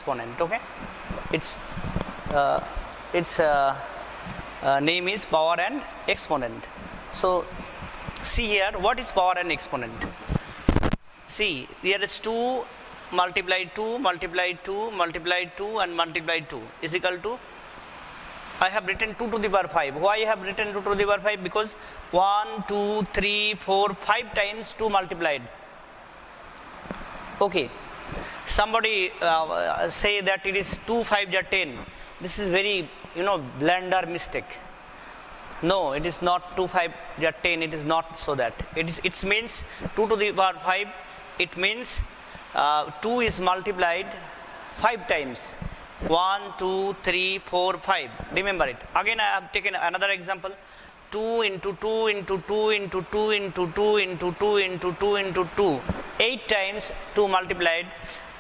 exponent. Okay, its name is power and exponent. So see here, what is power and exponent? See, there is 2 multiplied 2 multiplied 2 multiplied 2 and multiplied 2 is equal to, I have written 2 to the power 5. Why I have written 2 to the power 5? Because 1, 2, 3, 4, 5 times 2 multiplied. Okay, somebody say that it is 2 5 are 10. This is very, blunder mistake. No, it is not 2 5 are 10. It is not so that. It means 2 to the power 5. It means 2 is multiplied 5 times. 1, 2, 3, 4, 5. Remember it. Again, I have taken another example. 2 into 2 into 2 into 2 into 2 into 2 into 2 into 2. 8 times 2 multiplied.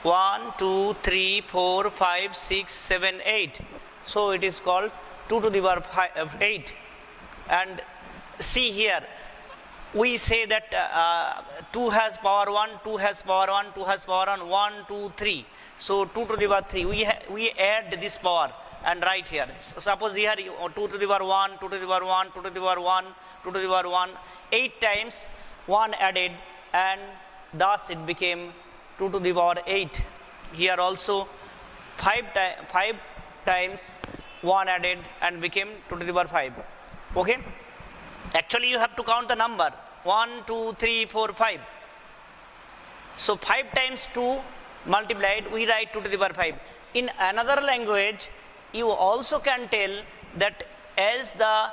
1, 2, 3, 4, 5, 6, 7, 8. So it is called 2 to the power 8. And see here, we say that 2 has power 1, 2 has power 1, 2 has power 1, 1, 2, 3. So 2 to the power 3, we add this power and write here. So suppose here 2 to the power 1, 2 to the power 1, 2 to the power 1, 2 to the power 1, 8 times 1 added, and thus it became 2 to the power 8. Here also 5 times 1 added and became 2 to the power 5. Okay? Actually you have to count the number 1, 2, 3, 4, 5. So 5 times 2 multiplied, we write 2 to the power 5. In another language, you also can tell that as the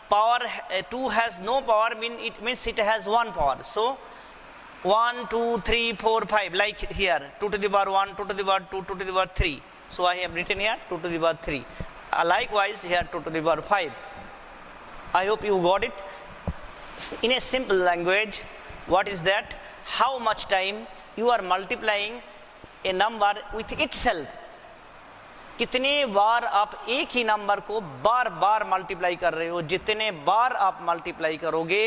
power 2 has no power, it means it has 1 power. So 1, 2, 3, 4, 5, like here 2 to the power 1, 2 to the power 2, 2 to the power 3. So I have written here 2 to the power 3. Likewise here 2 to the power 5. I hope you got it. In a simple language, what is that? How much time you are multiplying a number with itself. कितने बार आप एक ही number को बार बार multiply कर रहे हो, जितने बार आप multiply करोगे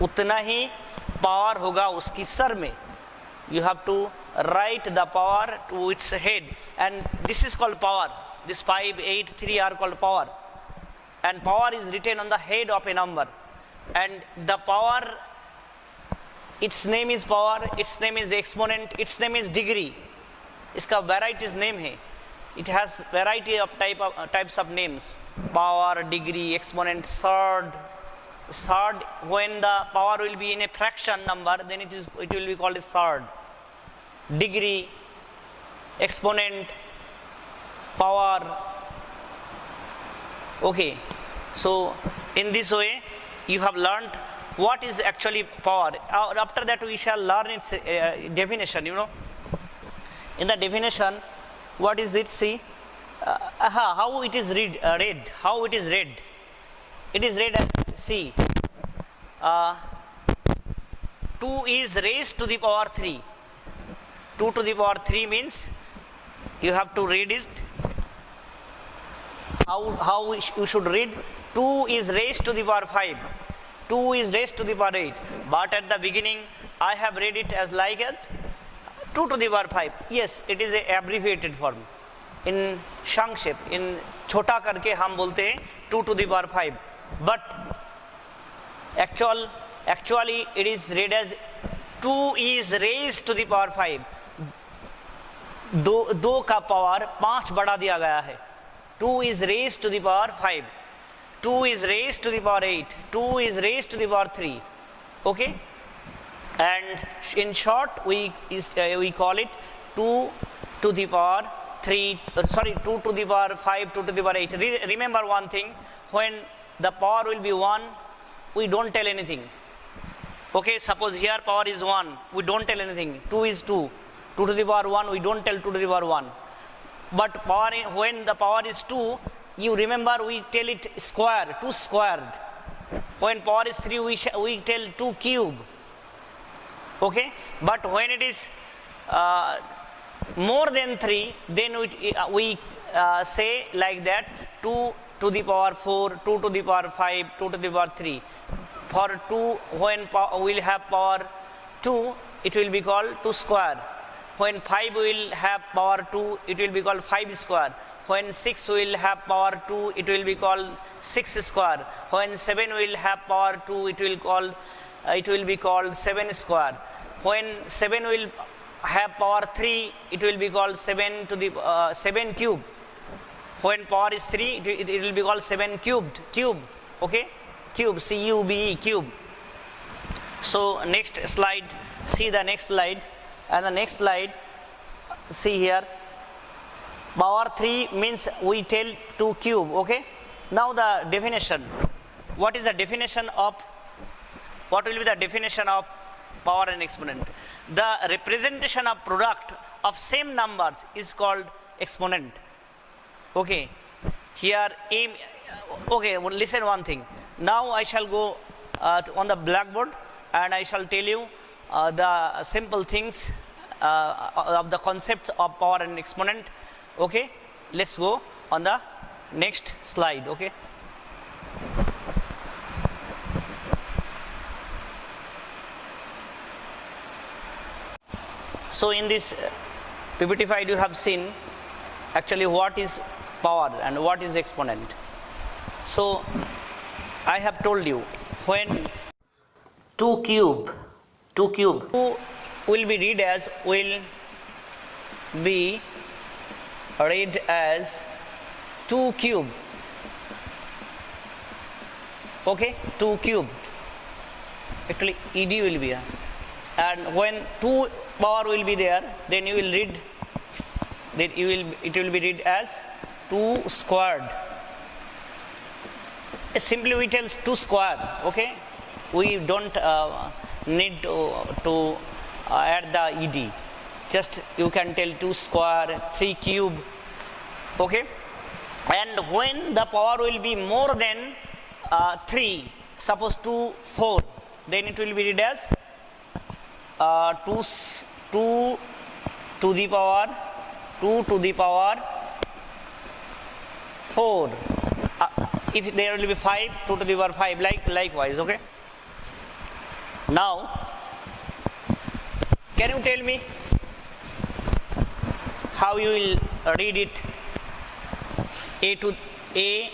उतना ही पावर होगा उसकी सर में. You have to write the power to its head, and this is called power. This 5, 8, 3 are called power, and power is written on the head of a number. And the power, its name is power, its name is exponent, its name is degree. इसका varieties name है. It has variety of types of names. Power, degree, exponent, surd. Surd, when the power will be in a fraction number, then it will be called a surd. Degree, exponent, power. Okay, so in this way you have learned what is actually power. After that we shall learn its definition. In the definition, what is it? See, how it is read. How it is read? It is read as, see, 2 is raised to the power 3. 2 to the power 3 means you have to read it. How you should read? 2 is raised to the power 5. 2 is raised to the power 8. But at the beginning, I have read it as like it. 2 to the power 5. Yes, it is a abbreviated form. In Shangship, in छोटा करके हम बोलते हैं 2 to the power 5. But actually it is read as 2 is raised to the power 5. 2 का power 5 बढ़ा दिया गया है. 2 is raised to the power 5. 2 is raised to the power 8. 2 is raised to the power 3. Okay? And in short, we call it 2 to the power 3, 2 to the power 5, 2 to the power 8. Remember one thing, when the power will be 1, we don't tell anything. Okay, suppose here power is 1, we don't tell anything. 2 is 2. 2 to the power 1, we don't tell 2 to the power 1. But when the power is 2, you remember we tell it square, 2 squared. When power is 3, we tell 2 cube. Okay, but when it is more than 3, then we say like that 2 to the power 4, 2 to the power 5, 2 to the power 3. For 2, when we will have power 2, it will be called 2 square. When 5 will have power 2, it will be called 5 square. When 6 will have power 2, it will be called 6 square. When 7 will have power 2, it will be called 7 square. When 7 will have power 3, it will be called 7 to the 7 cube. When power is 3, it will be called 7 cubed. Cube, okay? Cube, C-U-B-E, cube. So next slide, see the next slide. And the next slide, see here, power 3 means we tell to cube, okay? Now the definition. What is the definition of, what will be the definition of power and exponent? The representation of product of same numbers is called exponent. Okay, here okay, listen one thing. Now I shall go on the blackboard and I shall tell you the simple things of the concepts of power and exponent. Okay, let's go on the next slide. Okay, so in this PPT file you have seen actually what is power and what is exponent. So I have told you, when 2 cube will be read as 2 cube. Okay, 2 cube. Actually ED will be here. And when 2 power will be there, then you will read that it will be read as 2 squared. Simply we tell 2 square. Okay, we don't need to add the ED. Just you can tell 2 square, 3 cube. Okay, and when the power will be more than 3, suppose 2 4, then it will be read as 2 to the power 4. If there will be 5, 2 to the power 5, likewise. Okay, now can you tell me how you will read it? A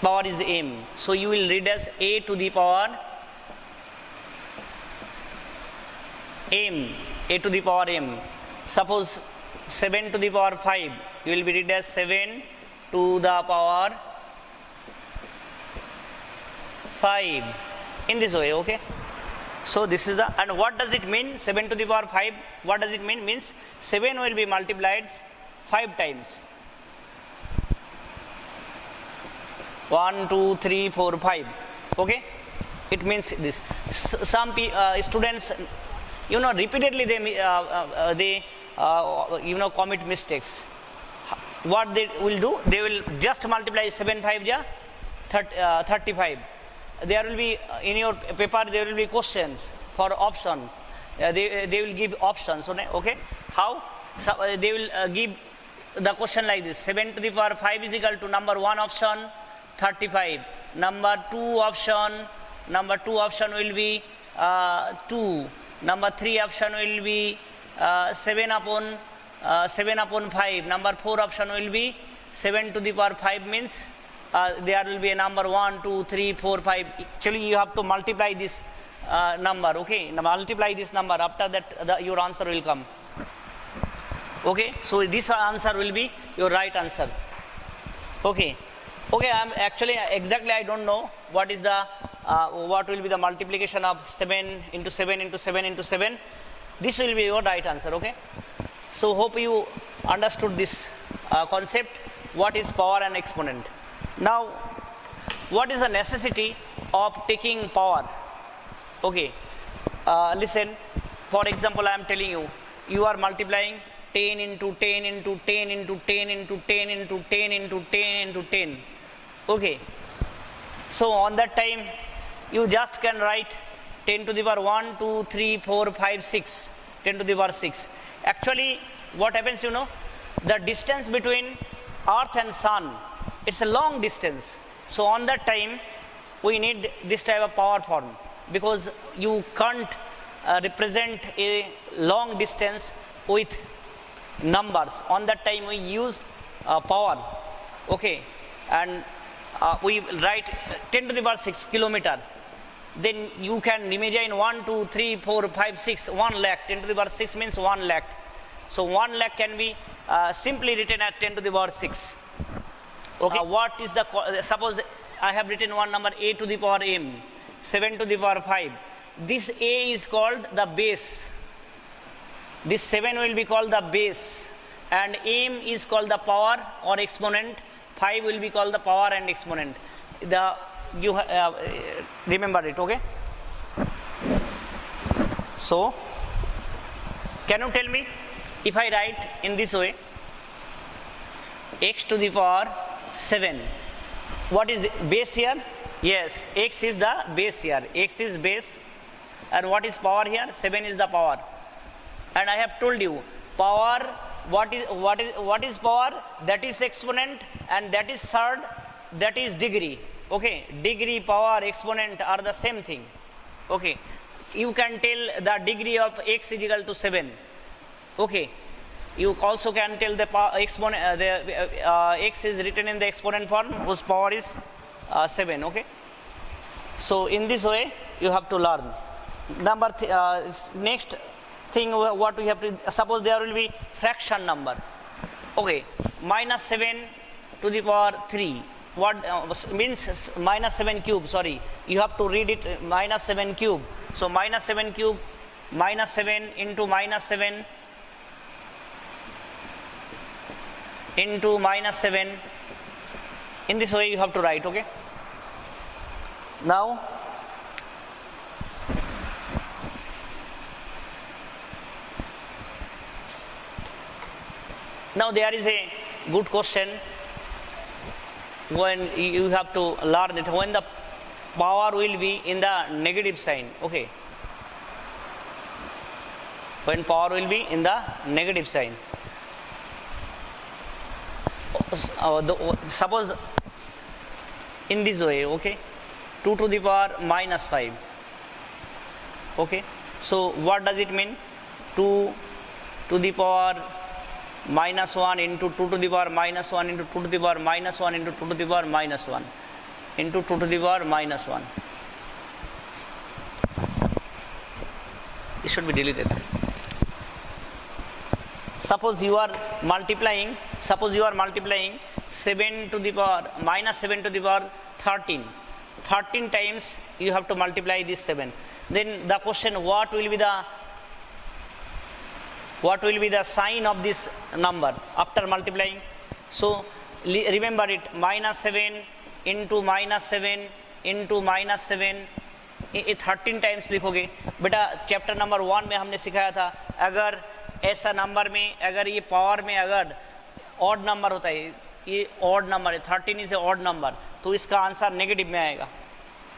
power is m, so you will read as a to the power m, a to the power m. Suppose 7 to the power 5, you will be read as 7 to the power 5, in this way. Okay, so this is the, and what does it mean 7 to the power 5? What does it mean? Means 7 will be multiplied 5 times. 1 2 3 4 5. Okay, it means this. Some students, repeatedly they commit mistakes. What they will do, they will just multiply 7 5 ja 35. There will be in your paper, there will be questions for options. They will give options. Okay, how? So, they will give the question like this: 7 to the power 5 is equal to number 1 option 35, number 2 option will be 2, number 3 option will be 7 upon 5, number 4 option will be 7 to the power 5, means there will be a number 1 2 3 4 5. Actually you have to multiply this number. Okay, now multiply this number, after that your answer will come. Okay, so this answer will be your right answer. Okay, I'm actually exactly I don't know what is the what will be the multiplication of 7 into 7 into 7 into 7. This will be your right answer. Okay, so hope you understood this concept, what is power and exponent. Now what is the necessity of taking power? Okay, listen, for example I am telling you, you are multiplying 10 into 10 into 10 into 10 into 10 into 10 into 10 into 10. Okay, so on that time you just can write 10 to the power 1 2 3 4 5 6, 10 to the power 6. Actually what happens, the distance between earth and sun, it's a long distance. So on that time we need this type of power form, because you can't represent a long distance with numbers. On that time we use power, okay, and we write 10 to the power 6 kilometer. Then you can imagine 1, 2, 3, 4, 5, 6, 1 lakh. 10 to the power 6 means 1 lakh. So 1 lakh can be simply written as 10 to the power 6. Okay. What is the, suppose I have written one number a to the power m, 7 to the power 5. This a is called the base. This 7 will be called the base, and m is called the power or exponent. 5 will be called the power and exponent. You remember it, okay? So, can you tell me, if I write in this way, x to the power 7, what is base here? Yes, x is the base here. X is base, and what is power here? 7 is the power. And I have told you, power, what is power? That is exponent, and that is third, that is degree. Okay, degree, power, exponent are the same thing. Okay, you can tell the degree of x is equal to 7. Okay, you also can tell the exponent, x is written in the exponent form whose power is 7. Okay, so in this way you have to learn. Next thing what we have to, suppose there will be fraction number. Okay, minus 7 to the power 3. What means minus 7 cube? Sorry, you have to read it minus 7 cube. So minus 7 cube, minus 7 into minus 7 into minus 7. In this way you have to write. Okay, now there is a good question when you have to learn it, when the power will be in the negative sign. Okay, when power will be in the negative sign. Suppose in this way, okay, 2 to the power minus 5. Okay, so what does it mean? 2 to the power minus 1 into 2 to the power minus 1 into 2 to the power minus 1 into 2 to the power minus 1 into 2 to the power minus 1. It should be deleted. Suppose you are multiplying 7 to the power minus 7 to the power 13. 13 times you have to multiply this 7. Then the question, what will be the sign of this number after multiplying? So remember it, minus 7 into minus 7 into minus 7. ये 13 times लिखोगे. बेटा chapter number 1 में हमने सिखाया था, अगर ऐसा number में, अगर ये पावर में अगर ऑड नंबर होता है, ये ऑड नंबर है, 13 इज ए ऑड नंबर, तो इसका आंसर नेगेटिव में आएगा.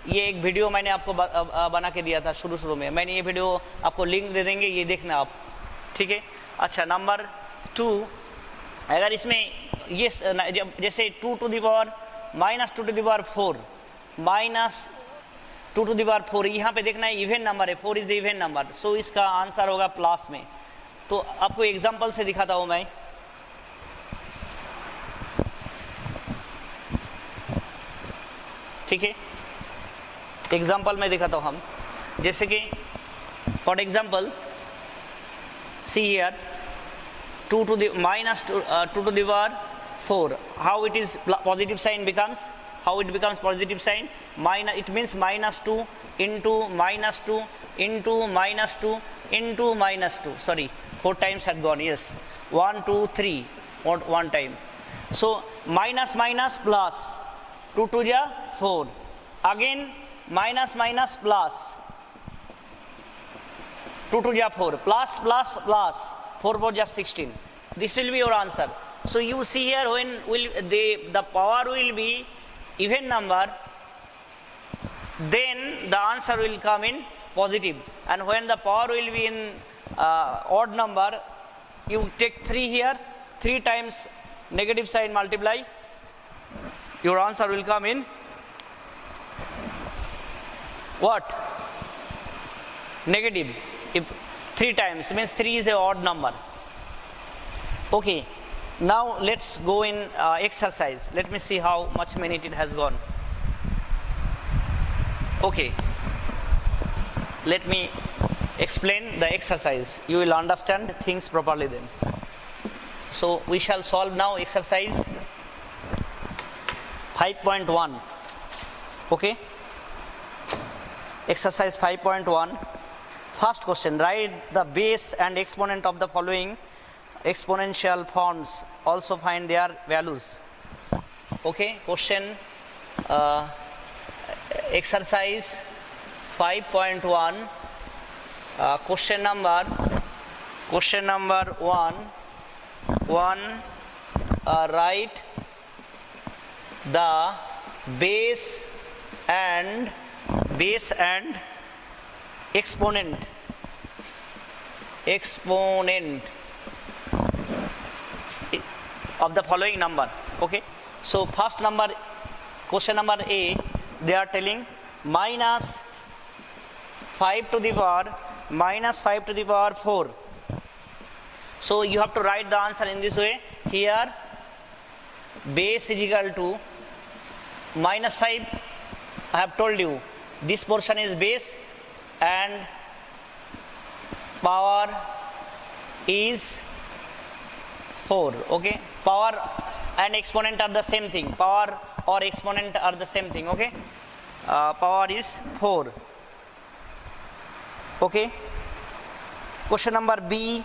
ये एक वीडियो मैंने आपको बना के दिया था शुरू में. मैंने ये वीडियो आपको लिंक दे देंगे, ये देखना आप. ठीक है. अच्छा, नंबर 2, अगर इसमें ये जैसे 2 to the power minus 2 to the power 4 minus 2 to the power 4, यहाँ पे देखना है इवन नंबर है, 4 इज इवन नंबर, सो इसका आंसर होगा प्लस में. तो आपको एग्जांपल से दिखाता हूँ मैं. ठीक है, एग्जांपल में दिखाता हूँ हम. जैसे कि for example see here 2 to the minus 2 to the power 4, how it is positive sign becomes, how it becomes positive sign, minus, it means minus 2 into minus 2 into minus 2 into minus 2. Sorry, 4 times had gone. Yes, 1 2 3 one time. So minus minus plus, 2 to the 4, again minus minus plus, 2 to the 4, plus plus plus, 4 4 just 16. This will be your answer. So you see here, when will the power will be even number, then the answer will come in positive, and when the power will be in odd number, you take 3 here, 3 times negative sign multiply, your answer will come in what? Negative. If 3 times means 3 is a odd number. Okay, now let's go in exercise. Let me see how much minute it has gone. Okay, let me explain the exercise. You will understand things properly then. So we shall solve now exercise 5.1. Okay, exercise 5.1. First question, write the base and exponent of the following exponential forms, also find their values. Okay, question exercise 5.1, question number 1, write the base and exponent of the following number. Okay, so first number, question number A, they are telling minus 5 to the power 4. So you have to write the answer in this way. Here base is equal to minus 5. I have told you this portion is base and power is 4. Okay, power and exponent are the same thing. Power or exponent are the same thing. Okay, power is 4. Okay, question number B,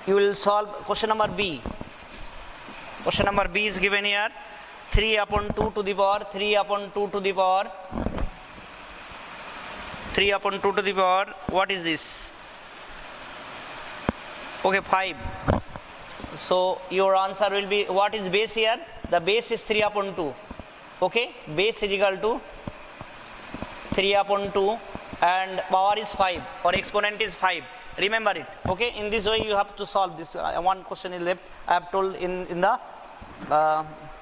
you will solve question number B. Question number B is given here, 3 upon 2 to the power 3 upon 2 to the power 3 upon 2 to the power, what is this? Okay, 5. So your answer will be, what is base here? The base is 3 upon 2. Okay, base is equal to 3 upon 2 and power is 5 or exponent is 5. Remember it. Okay, in this way you have to solve this. One question is left. I have told in the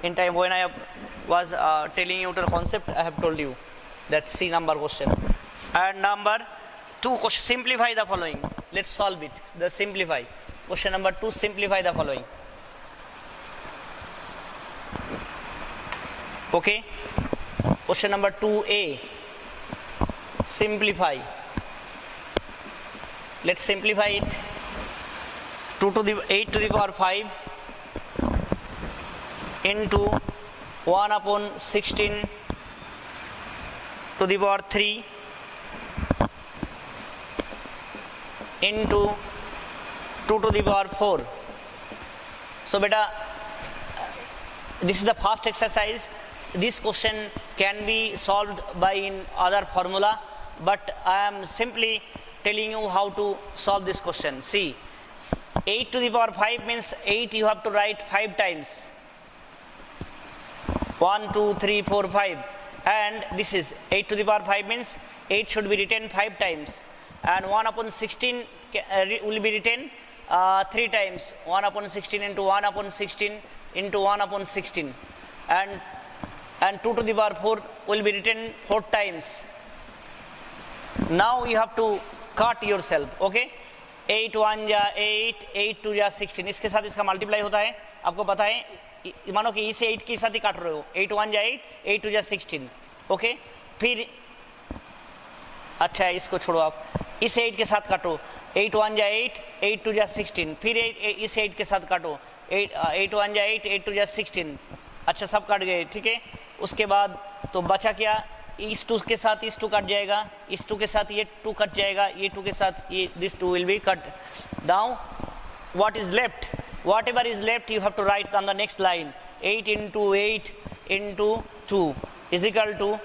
in time when I was telling you the concept, I have told you that C number question. And number 2 question, simplify the following. Let's solve it. The simplify. Question number 2, simplify the following. Okay, question number 2A, simplify. Let's simplify it. 2 to the 8 to the power 5 into 1 upon 16 to the power 3 into 2 to the power 4. So beta, this is the first exercise. This question can be solved by in other formula, but I am simply telling you how to solve this question. See, 8 to the power 5 means 8 you have to write 5 times. 1, 2, 3, 4, 5. And this is 8 to the power 5 means 8 should be written 5 times. And 1 upon 16 will be written 3 times. 1 upon 16 into 1 upon 16 into 1 upon 16. And 2 to the power 4 will be written 4 times. Now you have to cut yourself. Okay, 8 1 जा 8, 8 2 जा 16. इसके साथ इसका multiply होता है, आपको पता है. मानो कि इसे 8 के साथ ही काट रहे हो. 8 1 जा 8, 8 2 जा 16. ओके, फिर अच्छा है, इसको छोड़ो आप, इस 8 के साथ काटो. 8 1 जा 8, 8 2 जा 16. फिर इस 8 के साथ काटो. 8 1 जा 8, 8 2 जा 16. अच्छा, सब काट गए. ठीक है, उसके बाद तो बचा क्या? इस 2 के साथ इस 2 कट जाएगा, इस 2 के साथ ये 2 कट जाएगा, ये 2 के साथ ये this 2 will be cut. Now what is left? Whatever is left you have to write on the next line. 8 into 8 into 2 is equal to,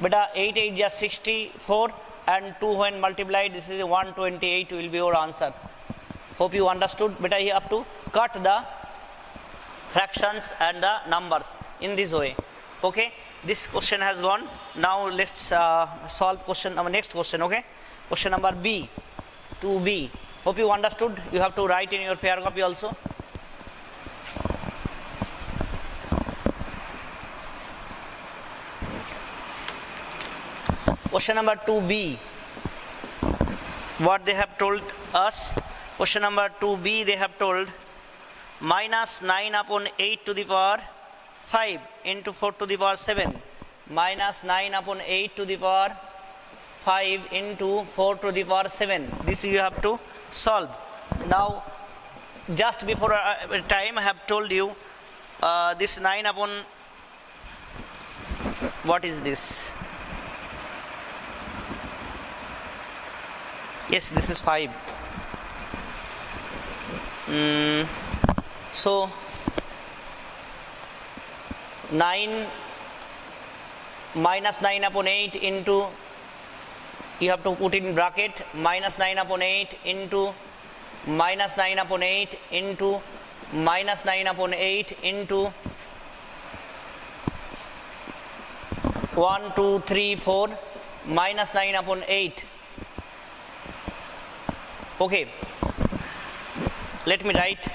beta 8 8 just 64 and 2 when multiplied this is 128 will be your answer. Hope you understood. Beta you have to cut the fractions and the numbers in this way. Okay, this question has gone. Now let's solve question number next question. Okay, question number B, 2B. Hope you understood. You have to write in your fair copy also. Question number 2B, what they have told us. Question number 2B, they have told minus 9 upon 8 to the power 5 into 4 to the power 7 minus 9 upon 8 to the power 5 into 4 to the power 7. This you have to solve. Now, just before time I have told you this 9 upon, what is this? Yes, this is 5. So 9 minus 9 upon 8 into, you have to put in bracket, minus 9 upon 8 into minus 9 upon 8 into minus 9 upon 8 into 1, 2, 3, 4 minus 9 upon 8. Okay, let me write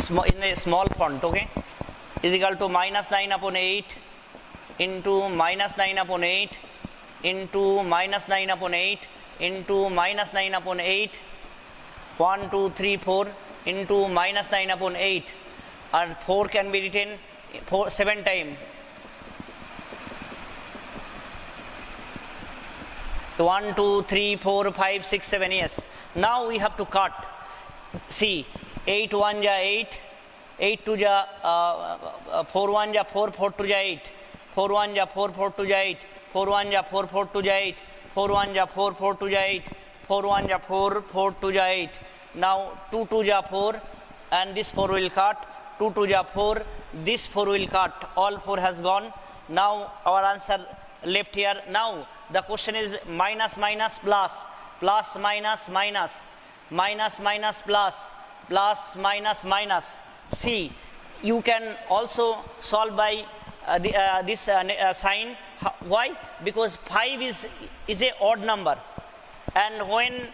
in a small font, okay, is equal to minus 9 upon 8 into minus 9 upon 8 into minus 9 upon 8 into minus 9 upon 8, 1, 2, 3, 4 into minus 9 upon 8, and 4 can be written 7 times. 1, 2, 3, 4, 5, 6, 7, yes. Now we have to cut. See, 8 1 ja 8, 8 2 ja 4 1 ja 4, 4 2 ja 8, 4 1 ja 4, 4 2 ja 8, 4 1 ja 4, 4 2 ja 8, 4 1 ja 4, 4 2 ja 8, 4 1 ja 4, 4 2 ja 8. Now 2 2 ja 4 and this 4 will cut, 2 2 ja 4, this 4 will cut, all 4 has gone. Now our answer left here. Now the question is minus minus plus, plus minus minus, minus minus plus, plus minus minus. See, you can also solve by this sign. Why? Because 5 is a odd number, and when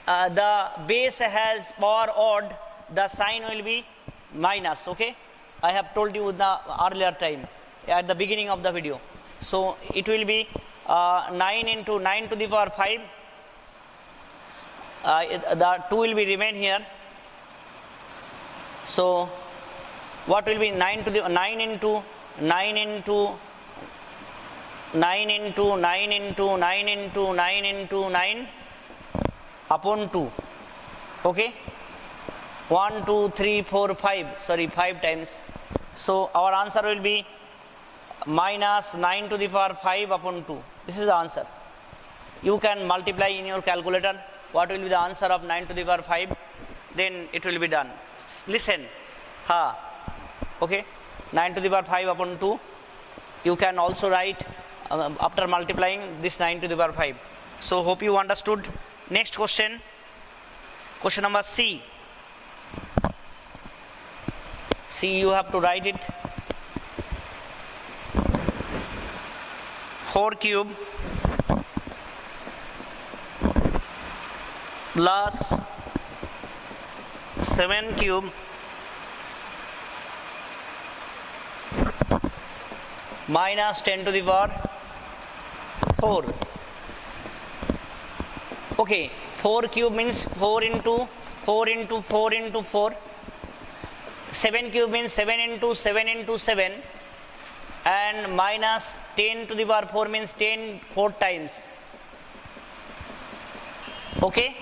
the base has power odd, the sign will be minus. Okay, I have told you the earlier time at the beginning of the video. So it will be 9 into 9 to the power 5. The 2 will be remain here. So what will be 9 to the 9 into 9 into 9 into 9 into 9 into 9 into 9 upon 2. Okay, 1 2 3 4 5, sorry, 5 times. So our answer will be minus 9 to the power 5 upon 2. This is the answer. You can multiply in your calculator what will be the answer of 9 to the power 5, then it will be done. Listen, okay, 9 to the power 5 upon 2. You can also write after multiplying this 9 to the power 5. So hope you understood. Next question, question number C. C, you have to write it. 4 cube plus 7 cube minus 10 to the power 4. Okay, 4 cube means 4 into 4 into 4 into 4. 7 cube means 7 into 7 into 7. And minus 10 to the power 4 means 10 4 times. Okay.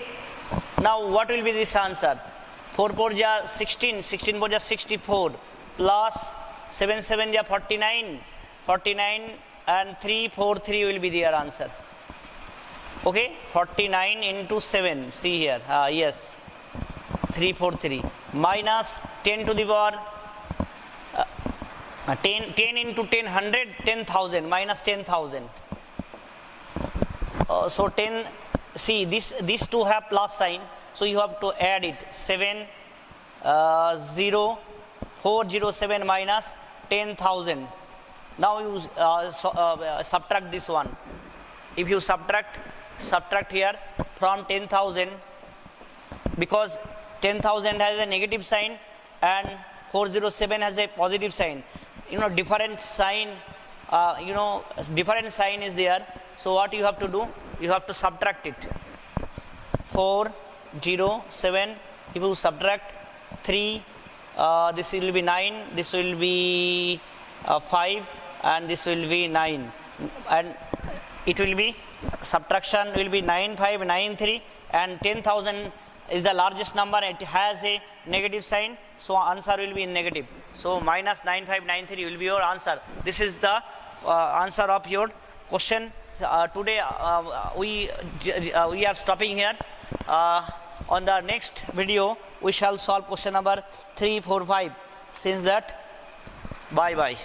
Now what will be this answer? 4 4 ja 16, 16 4 ja 64, plus 7 7 ja 49, 49, and 3 4 3 will be their answer. Okay, 49 into 7, see here, yes, 3 4 3, minus 10 to the power 10 into 10 100, 10,000, minus 10,000. So 10, see these two have plus sign, so you have to add it. 7 0 407 minus 10,000. Now you subtract this one. If you subtract here from 10,000, because 10,000 has a negative sign and 407 has a positive sign. You know, different sign, different sign is there. So what you have to do? You have to subtract it. 407, if you subtract 3, this will be 9, this will be 5, and this will be 9, and it will be subtraction will be 9593, and 10,000 is the largest number, it has a negative sign, so answer will be in negative. So minus 9593 will be your answer. This is the answer of your question. Today we are stopping here. On the next video we shall solve question number 3, 4, 5. Since that, bye bye.